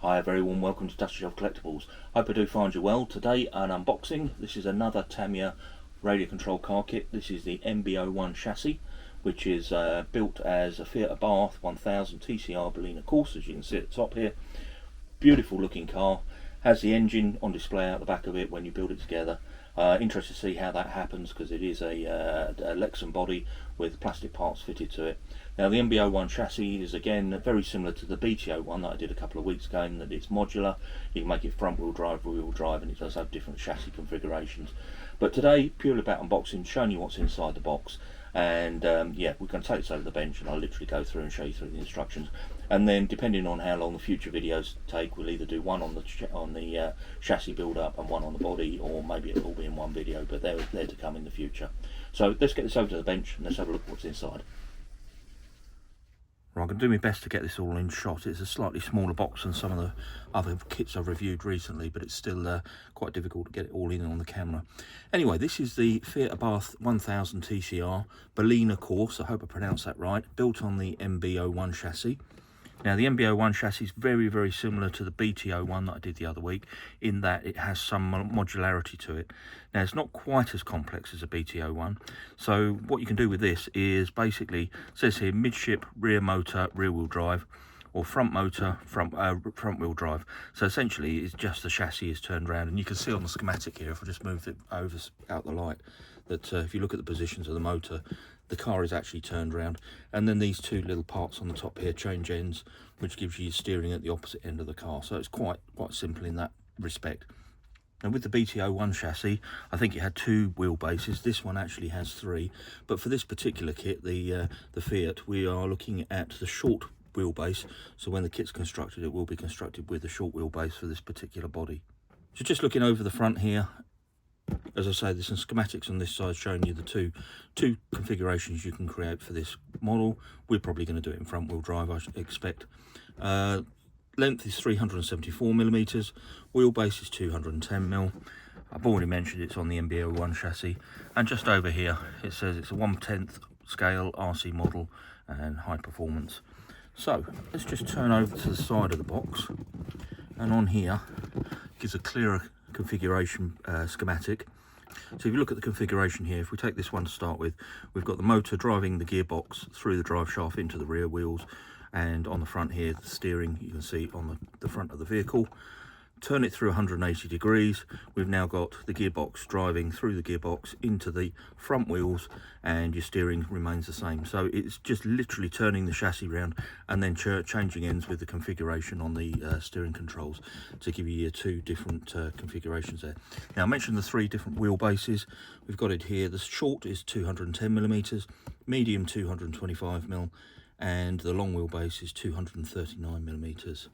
Hi, a very warm welcome to Dusty Shelf Collectibles. Hope I do find you well. Today an unboxing. This is another Tamiya radio control car kit. This is the MB-01 Chassis, which is built as a Fiat Abarth 1000 TCR Berlina Corse, as you can see at the top here. Beautiful looking car. Has the engine on display out the back of it when you build it together. Interested to see how that happens, because it is a Lexan body with plastic parts fitted to it. Now the MB-01 chassis is again very similar to the BT-01 that I did a couple of weeks ago, in that it's modular. You can make it front wheel drive, rear wheel drive, and it does have different chassis configurations. But today, purely about unboxing, showing you what's inside the box. And yeah, we can take this over the bench and I'll literally go through and show you through the instructions. And then, depending on how long the future videos take, we'll either do one on the chassis build up and one on the body, or maybe it'll all be in one video, but they're to come in the future. So let's get this over to the bench and let's have a look what's inside. Right, I'm going to do my best to get this all in shot. It's a slightly smaller box than some of the other kits I've reviewed recently, but it's still quite difficult to get it all in on the camera. Anyway, this is the Fiat Abarth 1000 TCR Berlina Corse, I hope I pronounced that right, built on the MB-01 chassis. Now the MB-01 chassis is very, very similar to the BT-01 that I did the other week, in that it has some modularity to it. Now it's not quite as complex as a BT-01, so what you can do with this is basically, it says here midship, rear motor, rear wheel drive, or front motor, front wheel drive. So essentially it's just the chassis is turned around, and you can see on the schematic here, if I just move it over out the light, that if you look at the positions of the motor, the car is actually turned around, and then these two little parts on the top here change ends, which gives you steering at the opposite end of the car. So it's quite simple in that respect. And with the BT-01 chassis, I think it had two wheelbases. This one actually has three, but for this particular kit, the Fiat, we are looking at the short wheelbase. So when the kit's constructed, it will be constructed with a short wheelbase for this particular body. So just looking over the front here, as I say, there's some schematics on this side showing you the two configurations you can create for this model. We're probably going to do it in front wheel drive, I expect. Length is 374mm, wheelbase is 210mm. I've already mentioned it's on the MB-01 chassis, and just over here it says it's a 1/10 scale RC model and high performance. So let's just turn over to the side of the box, and on here gives a clearer configuration schematic. So if you look at the configuration here, if we take this one to start with, we've got the motor driving the gearbox through the drive shaft into the rear wheels, and on the front here the steering you can see on the front of the vehicle. Turn it through 180 degrees, we've now got the gearbox driving through the gearbox into the front wheels, and your steering remains the same. So it's just literally turning the chassis around and then changing ends with the configuration on the steering controls to give you your two different configurations there. Now I mentioned the three different wheelbases. We've got it here. The short is 210mm, medium 225mm, and the long wheelbase is 239mm.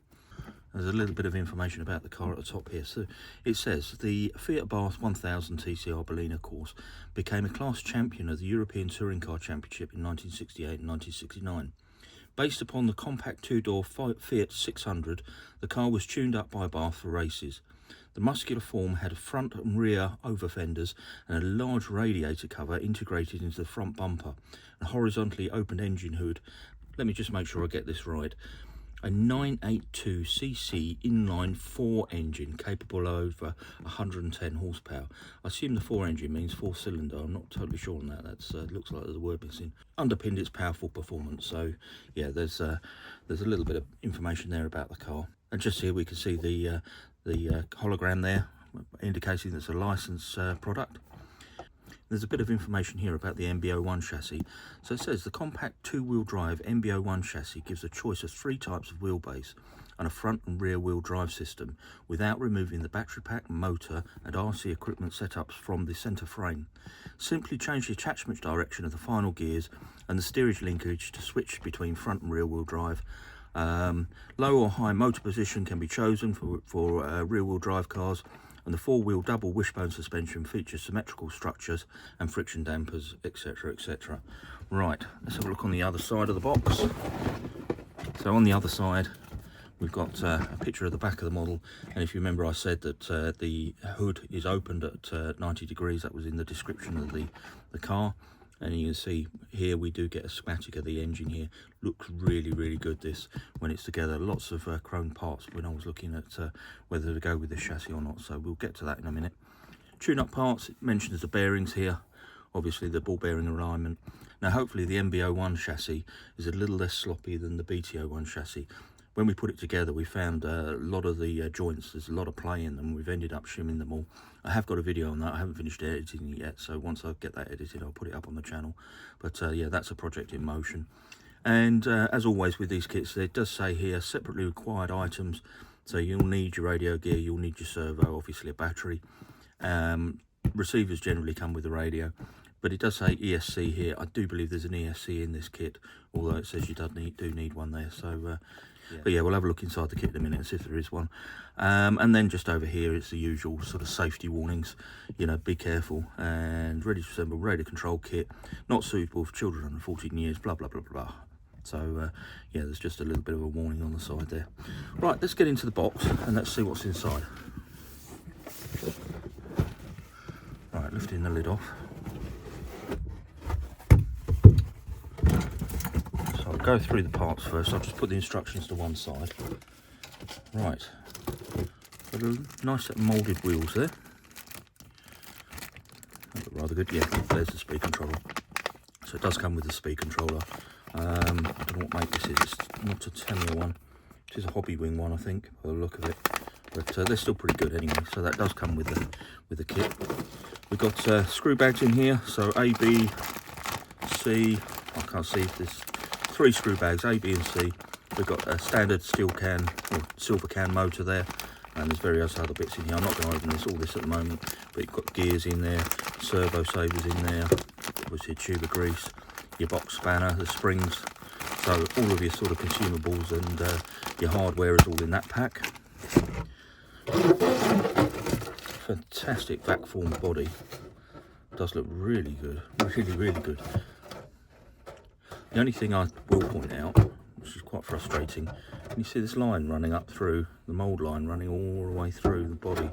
There's a little bit of information about the car at the top here. So it says the Fiat Abarth 1000 TCR Berlina Corse became a class champion of the European Touring Car Championship in 1968 and 1969. Based upon the compact two-door Fiat 600, the car was tuned up by Abarth for races. The muscular form had front and rear over fenders and a large radiator cover integrated into the front bumper, a horizontally opened engine hood. Let me just make sure I get this right. A 982cc inline 4 engine capable of over 110 horsepower. I assume the 4 engine means 4-cylinder. I'm not totally sure on that. That's looks like there's a word missing. Underpinned its powerful performance. So yeah, there's a little bit of information there about the car. And just here we can see the hologram there, indicating it's a licensed product. There's a bit of information here about the MB-01 chassis. So it says the compact two-wheel drive MB-01 chassis gives a choice of 3 types of wheelbase and a front and rear wheel drive system without removing the battery pack, motor and RC equipment setups from the centre frame. Simply change the attachment direction of the final gears and the steerage linkage to switch between front and rear wheel drive. Low or high motor position can be chosen for rear wheel drive cars, and the 4-wheel double wishbone suspension features symmetrical structures and friction dampers, etc, etc. Right, let's have a look on the other side of the box. So on the other side we've got a picture of the back of the model, and if you remember I said that the hood is opened at 90 degrees. That was in the description of the car. And you can see here we do get a schematic of the engine here. Looks really, really good this when it's together. Lots of chrome parts when I was looking at whether to go with this chassis or not. So we'll get to that in a minute. Tune-up parts, it mentions the bearings here. Obviously the ball bearing alignment. Now hopefully the MB-01 chassis is a little less sloppy than the BT-01 chassis. When we put it together, we found a lot of the joints, there's a lot of play in them. We've ended up shimming them all. I have got a video on that. I haven't finished editing it yet, so once I get that edited, I'll put it up on the channel. But yeah, that's a project in motion. And as always with these kits, it does say here, separately required items. So you'll need your radio gear, you'll need your servo, obviously a battery. Receivers generally come with the radio. But it does say ESC here. I do believe there's an ESC in this kit, although it says you do need one there. So, yeah. But yeah, we'll have a look inside the kit in a minute and see if there is one. And then just over here, it's the usual sort of safety warnings. You know, be careful, and ready to assemble radio control kit, not suitable for children under 14 years, blah, blah, blah, blah. So, yeah, there's just a little bit of a warning on the side there. Right, let's get into the box and let's see what's inside. Right, lifting the lid off. So I'll go through the parts first. I'll just put the instructions to one side. Right, got a nice set of moulded wheels there. That look rather good. Yeah, there's the speed controller. So it does come with the speed controller. I don't know what make this is. It's not a Tamiya one. It is a hobby wing one, I think, by the look of it. But they're still pretty good anyway. So that does come with the kit. We've got screw bags in here. So A, B, C. I can't see if there's 3 screw bags, A, B, and C. We've got a standard steel can or silver can motor there, and there's various other bits in here. I'm not going to open all this at the moment, but you've got gears in there, servo savers in there, obviously a tube of grease, your box spanner, the springs. So all of your sort of consumables and your hardware is all in that pack. Fantastic vac form body. Does look really good, really good. The only thing I will point out, which is quite frustrating, you see this line running up through, the mould line running all the way through the body.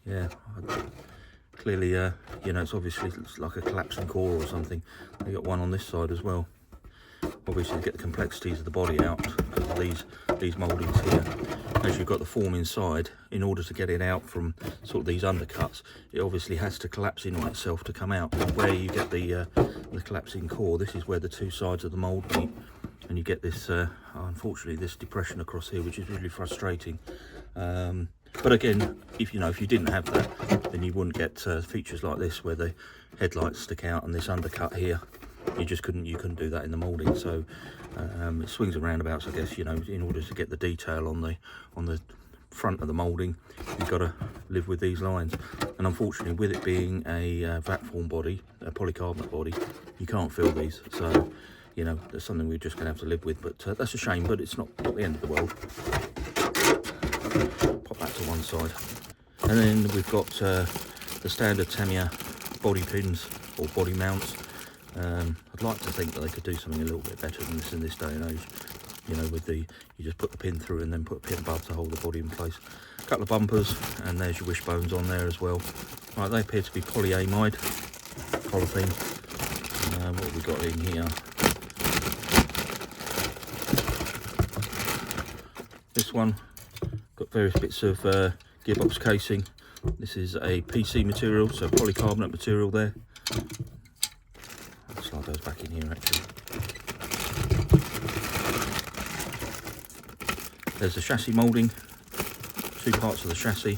Yeah, clearly, you know, it's obviously like a collapsing core or something. They got one on this side as well. Obviously, to get the complexities of the body out because of these mouldings here. As you've got the form inside, in order to get it out from sort of these undercuts, it obviously has to collapse in on itself to come out. Where you get the collapsing core, this is where the two sides of the mould meet, and you get this, unfortunately, this depression across here, which is really frustrating. But again, if you didn't have that, then you wouldn't get features like this where the headlights stick out and this undercut here. You couldn't do that in the moulding. So it swings and roundabouts, I guess. You know, in order to get the detail on the front of the moulding, you've got to live with these lines. And unfortunately, with it being a vac form body, a polycarbonate body, you can't fill these. So you know, that's something we're just going to have to live with. But that's a shame. But it's not the end of the world. Pop that to one side, and then we've got the standard Tamiya body pins or body mounts. I'd like to think that they could do something a little bit better than this in this day and age. You know, with you just put the pin through and then put a pin above to hold the body in place. A couple of bumpers, and there's your wishbones on there as well. Right, they appear to be polyamide polythene. What have we got in here? This one got various bits of gearbox casing. This is a PC material, so polycarbonate material there. I'll slide those back in here actually. There's the chassis moulding, 2 parts of the chassis.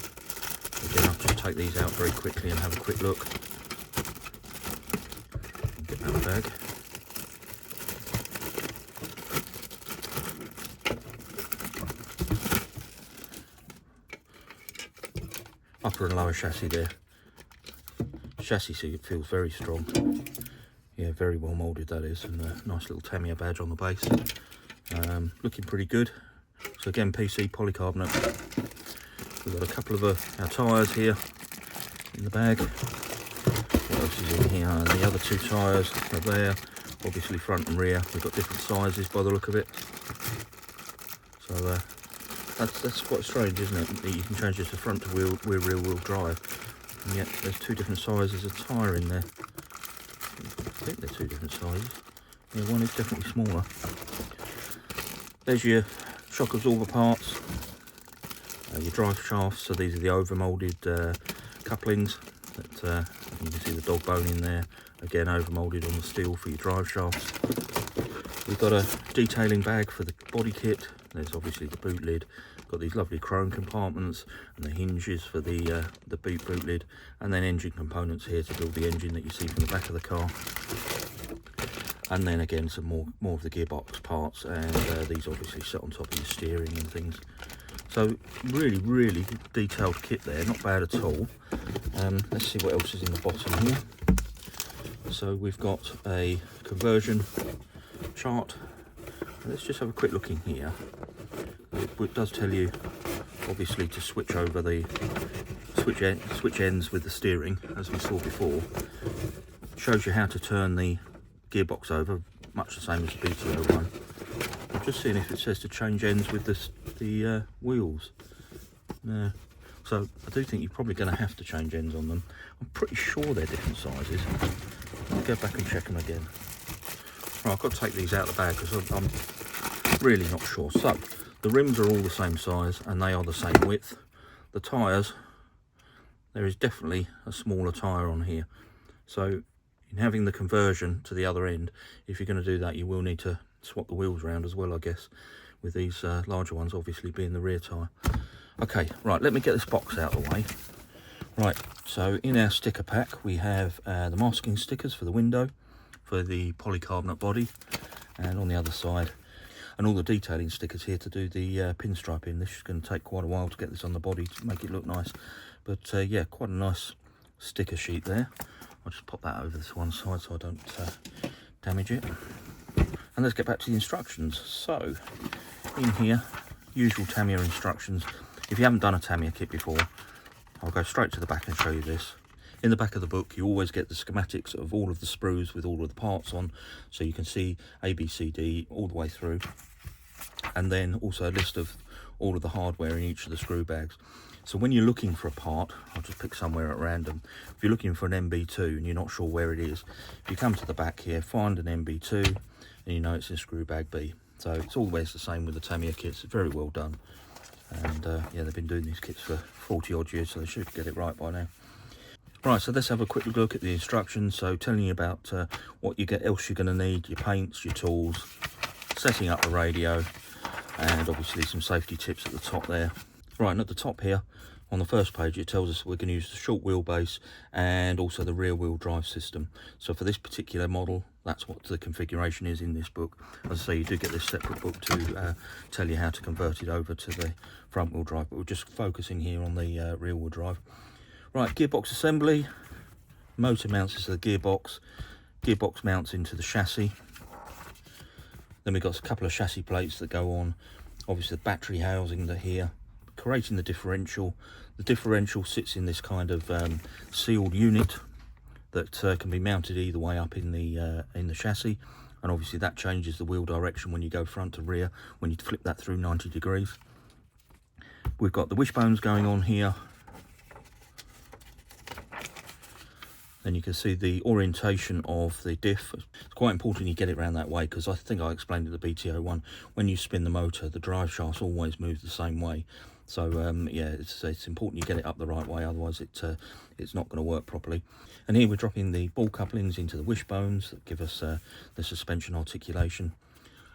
Again, I'll just take these out very quickly and have a quick look. Get that bag. Upper and lower chassis there. Chassis seat feels very strong. Yeah, very well moulded that is, and a nice little Tamiya badge on the base. Looking pretty good. So again, PC polycarbonate. We've got a couple of our tyres here in the bag. What else is in here? And the other 2 tyres are there, obviously front and rear. We've got different sizes by the look of it. So that's quite strange, isn't it? That you can change this to front to rear wheel drive, and yet there's 2 different sizes of tyre in there. think they're two different sizes. Yeah, one is definitely smaller. There's your shock absorber parts, your drive shafts. So these are the over-moulded couplings. That you can see the dog bone in there. Again, over-moulded on the steel for your drive shafts. We've got a detailing bag for the body kit. There's obviously the boot lid. Got these lovely chrome compartments and the hinges for the boot lid, and then engine components here to build the engine that you see from the back of the car. And then again some more of the gearbox parts, and these obviously sit on top of your steering and things. So really detailed kit there, not bad at all. Let's see what else is in the bottom here. So we've got a conversion chart. Let's just have a quick look in here. It does tell you obviously to switch over the switch ends with the steering, as we saw before. It shows you how to turn the gearbox over, much the same as the BT-01. I'm just seeing if it says to change ends with the wheels. No. So I do think you're probably going to have to change ends on them. I'm pretty sure they're different sizes. I'll go back and check them again. Right, I've got to take these out of the bag because I'm really not sure. So the rims are all the same size and they are the same width. The tyres, there is definitely a smaller tyre on here. So in having the conversion to the other end, if you're going to do that, you will need to swap the wheels around as well, I guess, with these larger ones obviously being the rear tyre. Okay, right, let me get this box out of the way. Right, so in our sticker pack we have the masking stickers for the window, for the polycarbonate body, and on the other side, and all the detailing stickers here to do the pinstriping. This is going to take quite a while to get this on the body to make it look nice, but yeah, quite a nice sticker sheet there. I'll just pop that over this one side so I don't damage it. And let's get back to the instructions. So in here, usual Tamiya instructions. If you haven't done a Tamiya kit before, I'll go straight to the back and show you this. In the back of the book, you always get the schematics of all of the sprues with all of the parts on, so you can see A, B, C, D all the way through. And then also a list of all of the hardware in each of the screw bags. So when you're looking for a part, I'll just pick somewhere at random. If you're looking for an MB2 and you're not sure where it is, if you come to the back here, find an MB2, and you know it's in screw bag B. So it's always the same with the Tamiya kits. It's very well done. And yeah, they've been doing these kits for 40 odd years, so they should get it right by now. Right, so let's have a quick look at the instructions. So telling you about what else you're going to need, your paints, your tools, setting up the radio, and obviously some safety tips at the top there. Right, and at the top here, on the first page, it tells us we're going to use the short wheelbase and also the rear wheel drive system. So for this particular model, that's what the configuration is in this book. As I say, you do get this separate book to tell you how to convert it over to the front wheel drive, but we're just focusing here on the rear wheel drive. Right, gearbox assembly, motor mounts into the gearbox mounts into the chassis. Then we've got a couple of chassis plates that go on, obviously the battery housing here, creating the differential. The differential sits in this kind of sealed unit that can be mounted either way up in the chassis, and obviously that changes the wheel direction when you go front to rear, when you flip that through 90 degrees. We've got the wishbones going on here. Then you can see the orientation of the diff. It's quite important you get it around that way, because I think I explained it at the BT-01. When you spin the motor, the drive shafts always move the same way. So yeah, it's important you get it up the right way, otherwise it's not going to work properly. And here we're dropping the ball couplings into the wishbones that give us the suspension articulation.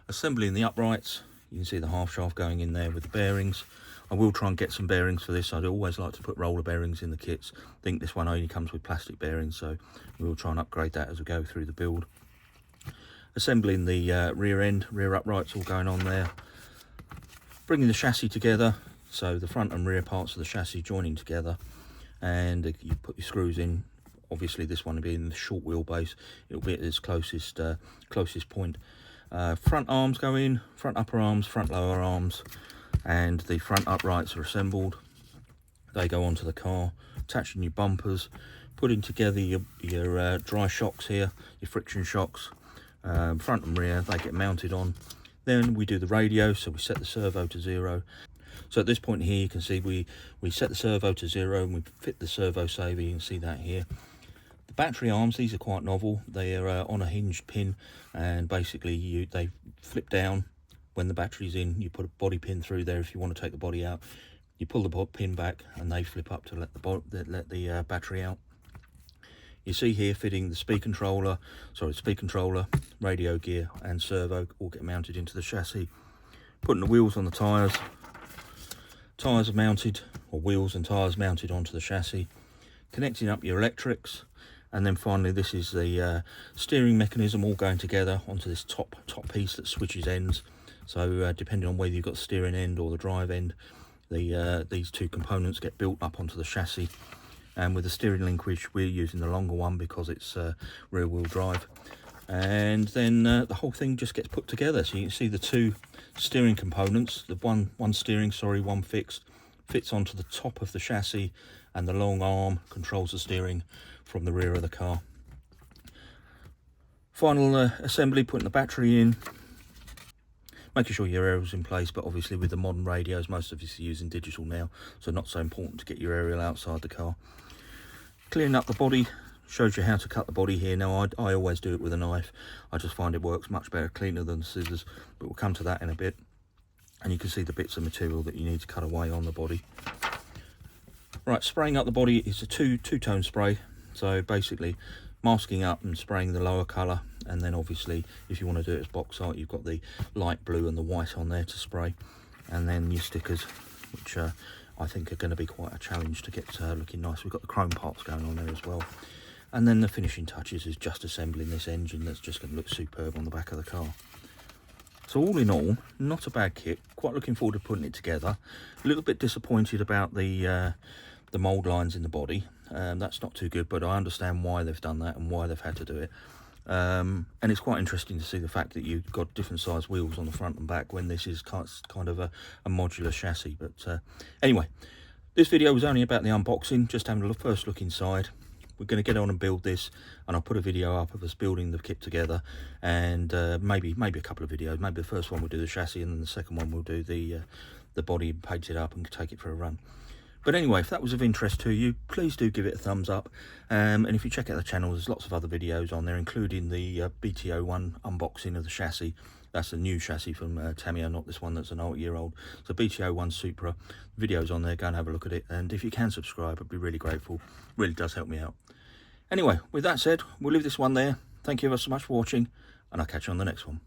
Assembling the uprights, you can see the half shaft going in there with the bearings. I will try and get some bearings for this. I'd always like to put roller bearings in the kits. I think this one only comes with plastic bearings, so we'll try and upgrade that as we go through the build. Assembling the rear uprights all going on there. Bringing the chassis together, so the front and rear parts of the chassis joining together, and you put your screws in. Obviously this one will be in the short wheelbase, it'll be at its closest point. Front arms go in, front upper arms, front lower arms, and the front uprights are assembled. They go onto the car, attaching your bumpers, putting together your dry shocks here, your friction shocks, front and rear, they get mounted on. Then we do the radio, so we set the servo to 0. So at this point here, you can see we set the servo to 0 and we fit the servo saver, you can see that here. The battery arms, these are quite novel. They are on a hinged pin, and basically they flip down when the battery's in. You put a body pin through there if you want to take the body out. You pull the pin back and they flip up to let the battery out. You see here fitting the speed controller, radio gear and servo all get mounted into the chassis. Putting the wheels on the tyres. Tyres are mounted, or wheels and tyres mounted onto the chassis. Connecting up your electrics, and then finally this is the steering mechanism all going together onto this top piece that switches ends. So depending on whether you've got the steering end or the drive end, these two components get built up onto the chassis. And with the steering linkage, we're using the longer one because it's rear wheel drive. And then the whole thing just gets put together. So you can see the two steering components, the one steering, one fixed, fits onto the top of the chassis, and the long arm controls the steering from the rear of the car. Final assembly, putting the battery in, making sure your aerial's in place, but obviously with the modern radios, most of us are using digital now, so not so important to get your aerial outside the car. Cleaning up the body, shows you how to cut the body here. Now I always do it with a knife. I just find it works much better cleaner than scissors, but we'll come to that in a bit. And you can see the bits of material that you need to cut away on the body. Right, spraying up the body is a two-tone spray. So basically masking up and spraying the lower colour, and then obviously if you want to do it as box art, you've got the light blue and the white on there to spray, and then your stickers, which I think are going to be quite a challenge to get looking nice. We've got the chrome parts going on there as well. And then the finishing touches is just assembling this engine that's just going to look superb on the back of the car. So all in all, not a bad kit. Quite looking forward to putting it together. A little bit disappointed about the mould lines in the body. That's not too good, but I understand why they've done that and why they've had to do it. And it's quite interesting to see the fact that you've got different size wheels on the front and back when this is kind of a modular chassis. But anyway, this video was only about the unboxing, just having a first look inside. We're going to get on and build this, and I'll put a video up of us building the kit together, and maybe a couple of videos. Maybe the first one we'll do the chassis, and then the second one we'll do the body, paint it up and take it for a run. But anyway, if that was of interest to you, please do give it a thumbs up. And if you check out the channel, there's lots of other videos on there, including the MB-01 unboxing of the chassis. That's a new chassis from Tamiya, not this one that's an old-year-old. So MB-01 Supra, videos on there, go and have a look at it. And if you can subscribe, I'd be really grateful. Really does help me out. Anyway, with that said, we'll leave this one there. Thank you ever so much for watching, and I'll catch you on the next one.